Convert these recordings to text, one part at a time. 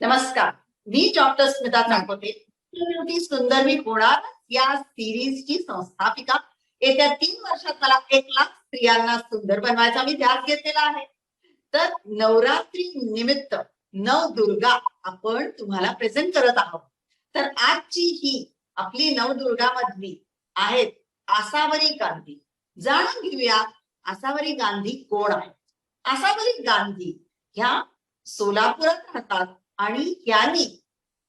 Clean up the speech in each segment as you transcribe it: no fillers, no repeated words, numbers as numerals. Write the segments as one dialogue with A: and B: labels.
A: नमस्कार. मी डॉक्टर स्मिता चाकोते, ब्युटी सुंदर मी होणार या सिरीजची संस्थापिका. येत्या 3 वर्षात मला 1 लाख स्त्रियांना सुंदर बनवायचा मी ध्यास घेतलेला आहे. तर नवरात्री निमित्त नवदुर्गा आपण तुम्हाला प्रेझेंट करत आहोत. तर आजची ही आपली नवदुर्गा मधली आहेत आसावरी गांधी. जाणून घेऊया आसावरी गांधी कोण आहे. आसावरी गांधी ह्या सोलापुरात राहतात आणि यांनी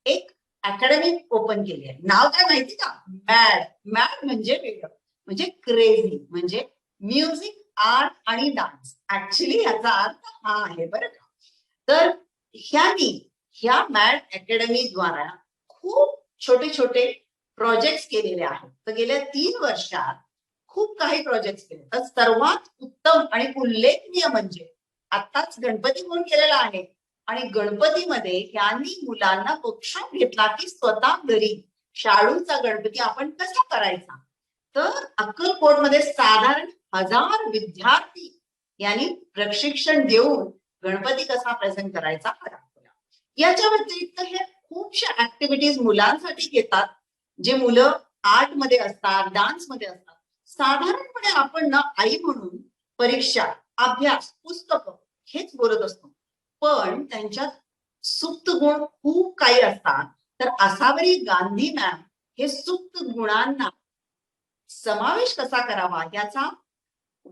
A: एक अकॅडमी ओपन केली आहे. नाव काय माहिती का? मॅड. मॅड म्हणजे वेगळं, म्हणजे क्रेझी, म्हणजे म्युझिक, आर्ट आणि डान्स. ऍक्च्युली याचा अर्थ हा आहे बरं का. तर ह्या मॅड अकॅडमी द्वारा खूप छोटे छोटे प्रोजेक्ट केलेले आहेत. तर गेल्या 3 वर्षात खूप काही प्रोजेक्ट केले. तर सर्वात उत्तम आणि उल्लेखनीय म्हणजे आताच गणपती होऊन गेलेला आहे आणि गणपतीमध्ये यांनी मुलांना वर्कशॉप घेतला की स्वतः घरी शाडूचा गणपती आपण कसा करायचा. तर अक्कलकोटमध्ये साधारण 1000 विद्यार्थी यांनी प्रशिक्षण देऊन गणपती कसा प्रेझेंट करायचा हा दाखवला. याच्या व्यतिरिक्त हे खूपशा ऍक्टिव्हिटीज मुलांसाठी घेतात, जे मुलं आर्ट मध्ये असतात, डान्स मध्ये असतात. साधारणपणे आपण ना आई म्हणून परीक्षा, अभ्यास, पुस्तकं हेच बोलत असतो, पण त्यांच्यात सुप्त गुण खूप काही असतात. तर आसावरी गांधी मॅम हे सुप्त गुणांना समावेश कसा करावा, याचा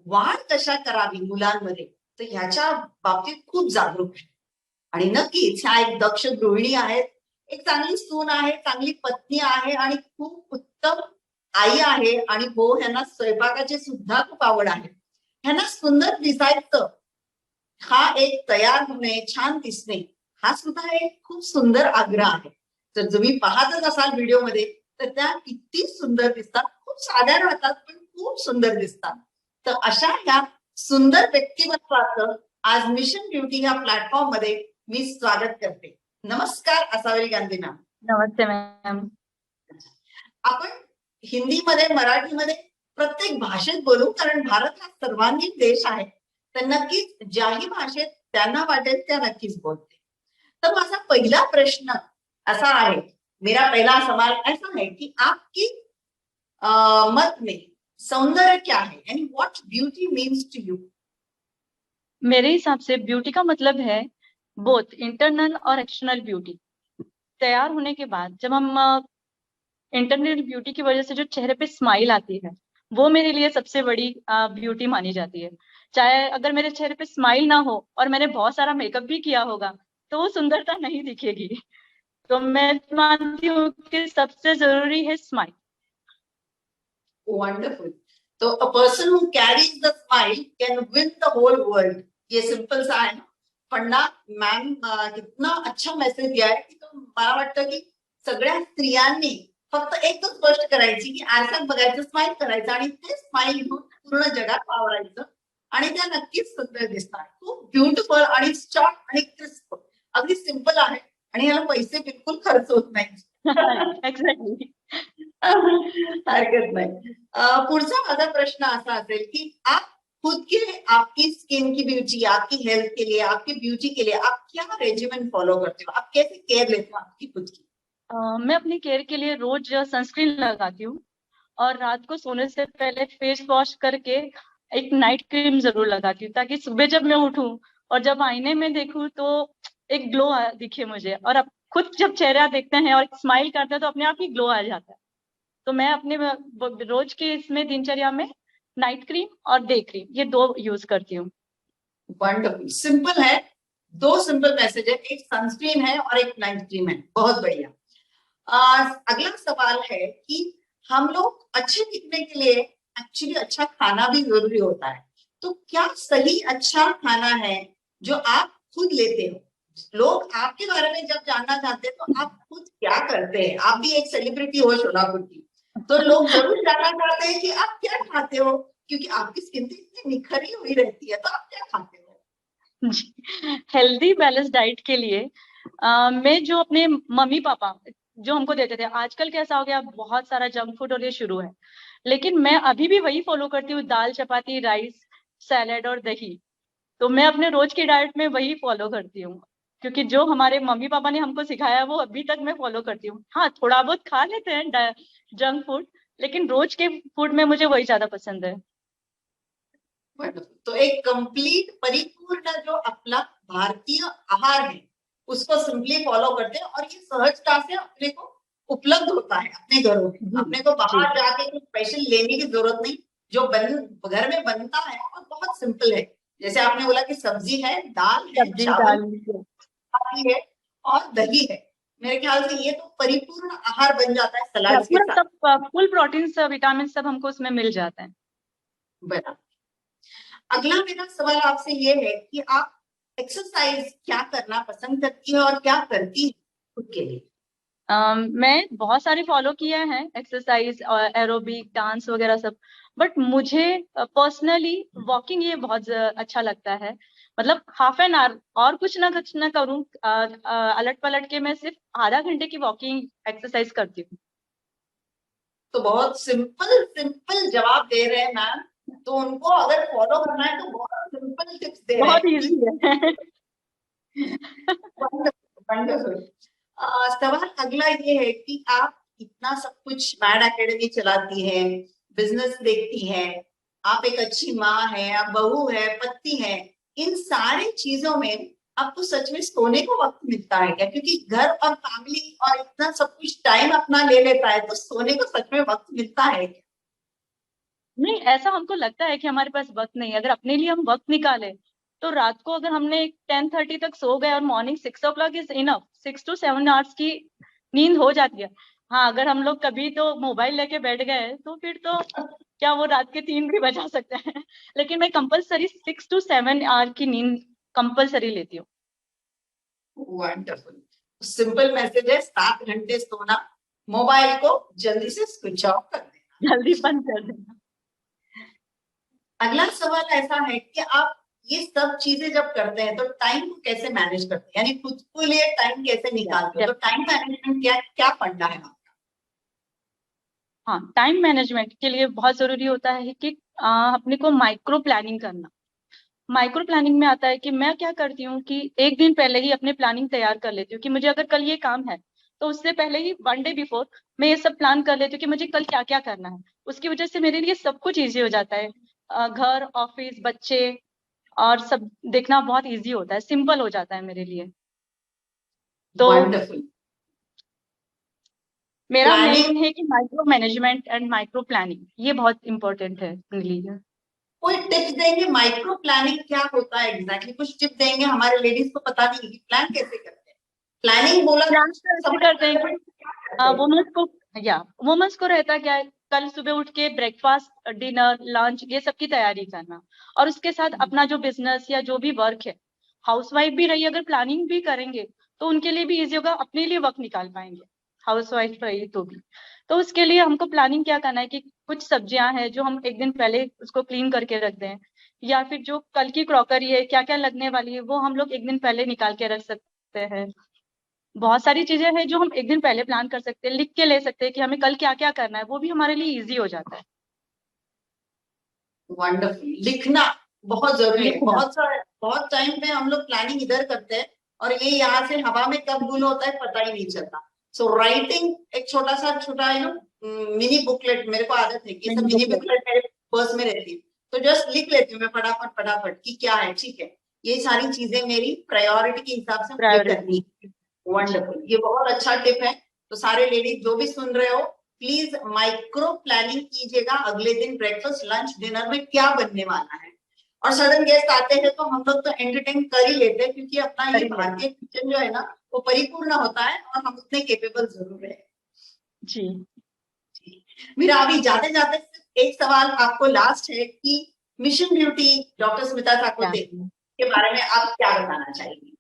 A: वाढ कशा करावी मुलांमध्ये, तर ह्याच्या बाबतीत खूप जागरूक आहे. आणि नक्कीच ह्या एक दक्ष गृहिणी आहेत, एक चांगली सून आहे, चांगली पत्नी आहे आणि खूप उत्तम आई आहे. आणि हो, ह्यांना स्वयंपाकाची सुद्धा खूप आवड आहे. ह्यांना सुंदर दिसायचं, हा एक तयार होणे, छान दिसणे, हा सुद्धा एक खूप सुंदर आग्रह आहे. तर तुम्ही पाहतच असाल व्हिडिओमध्ये, तर त्या किती सुंदर दिसतात. खूप साध्या राहतात पण खूप सुंदर दिसतात. तर अशा ह्या सुंदर व्यक्तिमत्वाचं आज मिशन ब्युटी ह्या प्लॅटफॉर्म मध्ये मी स्वागत करते. नमस्कार आसावरी गांधी मॅम.
B: नमस्ते मॅम.
A: आपण हिंदीमध्ये, मराठीमध्ये प्रत्येक भाषेत बोलू, कारण भारत हा सर्वांगीण देश आहे. तर नक्कीच ज्याही भाषेत त्यांना वाटेल त्या नक्कीच बोलते. तर माझा पहिला प्रश्न असा आहे, मेरा पहला सवाल ऐसा है कि आपकी मत में सौंदर्य क्या है, and what beauty means to you?
B: मेरे हिसाब से ब्यूटी का मतलब है बोथ इंटरनल और एक्सटर्नल ब्यूटी। तैयार होने के बाद जब हम इंटरनल ब्यूटी की वजह से जो चेहरे पे स्माइल आती है, वो मेरे लिए सबसे बड़ी ब्यूटी मानी जाती है। चाहे अगर मेरे चेहरे पे स्माइल ना हो और मैंने बहुत सारा मेकअप भी किया होगा, तो वो सुंदरता नहीं दिखेगी। तो मैं मानती हूँ कि सबसे जरूरी है स्माइल।
A: वंडरफुल. तो a person who carries the smile can win the whole world. ये सिंपल सा आहे ना, पण ना मॅम कितना अच्छा मेसेज दिया आहे की तो मला वाटतं की सगळ्या स्त्रियांनी फक्त एकच गोष्ट करायची की आरशात बघायचं, स्माइल करायचं आणि ते स्माइल घेऊन पूर्ण जगात वावरायचं आणि त्या नक्कीच सुंदर दिसतात. खूप ब्युटिफुल आणि शॉर्ट आणि क्रिस्प, अगदी सिंपल आहे आणि याला पैसे बिलकुल खर्च होत नाही.
B: एक्झॅक्टली.
A: हरकत नाही. पुढचा माझा प्रश्न असा असेल की आप खुद के लिए, आपकी स्किन की ब्यूटी, आपकी हेल्थ के लिए, आपकी ब्यूटी के लिए आप क्या रेजिमेंट फॉलो करते हो? आप कैसे केयर लेते हो आपकी खुद की?
B: मैं अपनी केयर के लिए रोज सनस्क्रीन लगाती हूँ और रात को सोने से पहले फेस वॉश करके एक नाइट क्रीम जरूर लगाती हूँ, ताकि सुबह जब मैं उठूं और जब आईने में देखूं तो एक ग्लो दिखे मुझे। और अब खुद जब चेहरा देखते हैं और स्माइल करते हैं तो अपने आप ही ग्लो आ जाता है। तो मैं अपने रोज के इसमें दिनचर्या में नाइट क्रीम और डे क्रीम, ये 2 यूज करती हूँ।
A: वंडरफुल. सिंपल है, दो सिंपल मैसेज है, एक सनस्क्रीन है और एक नाइट क्रीम है. बहुत बढ़िया. अगला सवाल है कि हम लोग अच्छे दिखने के लिए एक्चुअली अच्छा खाना भी जरूरी होता है. तो क्या सही अच्छा खाना है जो आप खुद लेते हो? लोग आपके बारे में जब जानना चाहते हैं तो आप खुद क्या करते हैं? आप भी एक सेलिब्रिटी हो शोलापुर की, तो लोग जरूर जानना चाहते हैं कि आप क्या खाते हो, क्योंकि आपकी स्किन तो इतनी निखरी हुई रहती है. तो आप क्या खाते हो?
B: हेल्दी बैलेंस डाइट के लिए मैं जो अपने मम्मी पापा जो हमको देते थे, आजकल कैसा हो गया, बहुत सारा जंक फूड और ये शुरू है, लेकिन मैं अभी भी वही फॉलो करती हूँ, दाल चपाती राइस सैलेड और दही। तो मैं अपने रोज की डाइट में वही फॉलो करती हूँ, क्योंकि जो हमारे मम्मी पापा ने हमको सिखाया वो अभी तक मैं फॉलो करती हूँ। हाँ, थोड़ा बहुत खा लेते हैं जंक फूड, लेकिन रोज के फूड में मुझे वही ज्यादा पसंद है।
A: तो एक कंप्लीट परिपूर्ण जो अपना भारतीय आहार है उसको सिंपली फॉलो करते हैं और ये सहजता से अपने को उपलब्ध होता है अपने घरों में। अपने को बाहर जाके कुछ स्पेशल लेने की जरूरत नहीं, जो घर में बनता है और बहुत सिंपल है। जैसे आपने बोला कि सब्जी है, दाल है,
B: सब्जी
A: चावल
B: दाल
A: है और दही है। मेरे ख्याल से ये तो परिपूर्ण आहार बन जाता है सलाद के
B: पूरा
A: साथ।
B: सब फुल प्रोटीन सब विटामिन सब हमको उसमें मिल जाते हैं।
A: बना। अगला मेरा सवाल आपसे ये है कि आप एक्सरसाइज क्या करना पसंद करती है और क्या करती है खुद के लिए?
B: मैं बहुत सारे फॉलो किए हैं एक्सरसाइज और एरोबिक डांस वगैरह सब, बट मुझे पर्सनली वॉकिंग ये बहुत अच्छा लगता है। मतलब हाफ एन आवर और कुछ ना करूं, अलट पलट के मैं सिर्फ आधा घंटे की वॉकिंग एक्सरसाइज करती हूँ।
A: तो बहुत सिंपल सिंपल जवाब दे रहे हैं मैम, तो उनको अगर फॉलो करना है तो बहुत सिंपल टिप्स दे रहे
B: बहुत
A: हैं।
B: इजी है।
A: वंडरफुल। सवाल अगला ये है कि आप इतना सब कुछ मैड एकेडमी चलाती है, बिजनेस देखती है, आप एक अच्छी माँ है, आप बहू है, पत्नी है, इन सारी चीजों में आपको सच में सोने को वक्त मिलता है क्या? क्योंकि घर और फैमिली और इतना सब कुछ टाइम अपना ले लेता है, तो सोने को सच में वक्त मिलता है क्या?
B: नहीं, ऐसा हमको लगता है कि हमारे पास वक्त नहीं है। अगर अपने लिए हम वक्त निकाले तो रात को अगर हमने 10:30 तक सो गए और morning 6 o'clock is enough, 6 to 7 hours की नींद हो जाती है। हाँ, अगर हम लोग कभी तो मोबाइल लेके बैठ गए तो फिर तो क्या वो रात के 3 भी बजा सकते हैं। लेकिन मैं कंपलसरी 6 to 7 hour की नींद कंपलसरी लेती हूँ।
A: वंडरफुल। सिंपल मैसेज है, 7 घंटे सोना, मोबाइल को जल्दी से स्विच ऑफ कर देना।
B: जल्दी बंद कर देना।
A: अगला सवाल ऐसा है कि आप ये सब चीजें जब करते हैं तो टाइम को कैसे मैनेज करते हैं, यानी खुद के लिए टाइम कैसे निकालते हो? तो टाइम मैनेजमेंट क्या क्या फंडा है आपका?
B: हाँ, टाइम मैनेजमेंट के लिए बहुत जरूरी होता है कि अपने को माइक्रो प्लानिंग करना। माइक्रो प्लानिंग में आता है कि मैं क्या करती हूँ कि एक दिन पहले ही अपने प्लानिंग तैयार कर लेती हूँ कि मुझे अगर कल ये काम है तो उससे पहले ही 1 डे बिफोर मैं ये सब प्लान कर लेती हूँ कि मुझे कल क्या क्या करना है। उसकी वजह से मेरे लिए सब कुछ ईजी हो जाता है। घर, ऑफिस, बच्चे और सब देखना बहुत ईजी होता है, सिंपल हो जाता है मेरे लिए। तो
A: वंडरफुल।
B: मेरा
A: प्लानिंग,
B: मेन है कि micro management and micro planning ये बहुत इंपॉर्टेंट है मेरे लिए।
A: कोई टिप्स देंगे माइक्रो प्लानिंग क्या होता है एग्जैक्टली? कुछ टिप्स देंगे, हमारे लेडीज को पता नहीं कि प्लान कैसे करते हैं। प्लानिंग बोला
B: प्लान तो ऐसे
A: समझ
B: करते हैं कि
A: करते हैं।
B: वुमेन्स को, या वुमेन्स को रहता क्या है, कल सुबह उठ के ब्रेकफास्ट, डिनर, लंच ये सब की तैयारी करना, और उसके साथ अपना जो बिजनेस या जो भी वर्क है, हाउसवाइफ भी रही अगर प्लानिंग भी करेंगे तो उनके लिए भी इजी होगा, अपने लिए वक्त निकाल पाएंगे हाउसवाइफ रही तो भी। तो उसके लिए हमको प्लानिंग क्या करना है कि कुछ सब्जियां हैं जो हम एक दिन पहले उसको क्लीन करके रख दें, या फिर जो कल की क्रॉकरी है क्या क्या लगने वाली है वो हम लोग एक दिन पहले निकाल के रख सकते हैं। बहुत सारी चीजें हैं जो हम एक दिन पहले प्लान कर सकते हैं, लिख के ले सकते हैं कि हमें कल क्या क्या करना है, वो भी हमारे लिए इजी हो जाता है।
A: वंडरफुल। लिखना बहुत जरूरी है।
B: लिखना।
A: बहुत टाइम में हम लोग प्लानिंग इधर करते हैं और ये यहाँ से हवा में कब गुल होता है पता ही नहीं चलता। सो राइटिंग एक छोटा मिनी बुकलेट, मेरे को आदत है कि सब मिनी बुकलेट मेरे पर्स में रहती है, तो जस्ट लिख लेती हूँ मैं फटाफट फटाफट कि क्या है, ठीक है, ये सारी चीजें मेरी प्रायोरिटी के हिसाब से मुझे करनी
B: प्रायोरिटी।
A: है। वंडरफुल, ये बहुत अच्छा टिप है। तो सारे लेडीज जो भी सुन रहे हो, प्लीज माइक्रो प्लानिंग कीजिएगा, अगले दिन ब्रेकफास्ट लंच डिनर में क्या बनने वाला है। और सडन गेस्ट आते हैं तो हम लोग तो एंटरटेन कर ही लेते हैं, क्योंकि अपना ये भारतीय किचन जो है ना वो परिपूर्ण होता है और हम उतने केपेबल जरूर है।
B: जी।
A: मेरा अभी जाते जाते सिर्फ एक सवाल आपको लास्ट है कि मिशन ब्यूटी डॉक्टर स्मिता साकोते के बारे में आप क्या बताना चाहेंगे?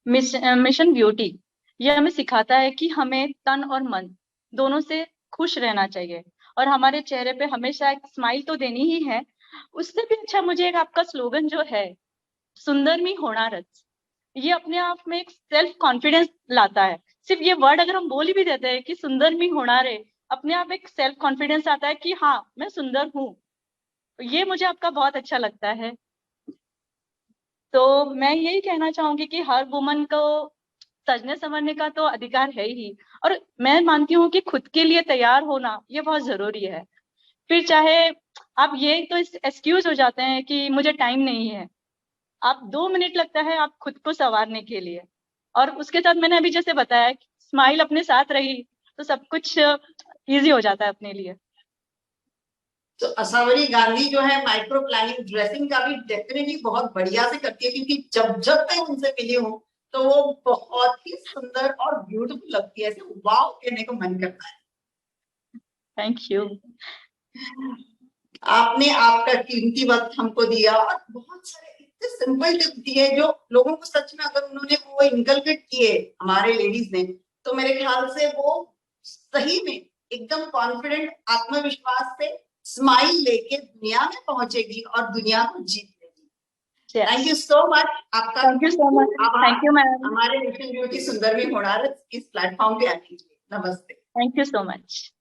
B: मिशन ब्यूटी ये हमें सिखाता है कि हमें तन और मन दोनों से खुश रहना चाहिए, और हमारे चेहरे पे हमेशा एक स्माइल तो देनी ही है। उससे भी अच्छा मुझे एक आपका स्लोगन जो है, सुंदर मी होणारच, ये अपने आप में एक सेल्फ कॉन्फिडेंस लाता है। सिर्फ ये वर्ड अगर हम बोल भी देते हैं कि सुंदर मी होणार है, अपने आप एक सेल्फ कॉन्फिडेंस आता है कि हाँ मैं सुंदर हूँ। ये मुझे आपका बहुत अच्छा लगता है। तो मैं यही कहना चाहूंगी कि हर वुमन को सजने संवरने का तो अधिकार है ही, और मैं मानती हूँ कि खुद के लिए तैयार होना ये बहुत जरूरी है। फिर चाहे आप, ये तो एक्सक्यूज हो जाते हैं कि मुझे टाइम नहीं है, आप 2 मिनट लगता है आप खुद को संवारने के लिए, और उसके साथ मैंने अभी जैसे बताया स्माइल अपने साथ रही तो सब कुछ इजी हो जाता है अपने लिए।
A: तो असावरी गांधी जो है माइक्रो प्लानिंग ड्रेसिंग का भी डेफिनेटली बहुत बढ़िया से करती है, क्योंकि जब जब मैं उनसे मिली हूँ तो वो बहुत ही सुंदर और ब्यूटीफुल लगती है, ऐसे वाव कहने को मन करता है।
B: Thank you.
A: आपने आपका कीमती वक्त हमको दिया और बहुत सारे इतने सिंपल टिप्स दिए जो लोगों को सच में अगर उन्होंने वो इनकलकेट किए हमारे लेडीज ने, तो मेरे ख्याल से वो सही में एकदम कॉन्फिडेंट आत्मविश्वास से स्माइल लेके दुनिया में पहुंचेगी और दुनिया को जीत लेगी। Thank you so much. आपका
B: थैंक यू सो मच।
A: आभार
B: थैंक यू मैम।
A: हमारे मिशन ब्यूटी सुंदरवी होनारत इस प्लेटफॉर्म पे आने के लिए। नमस्ते।
B: Thank you so much.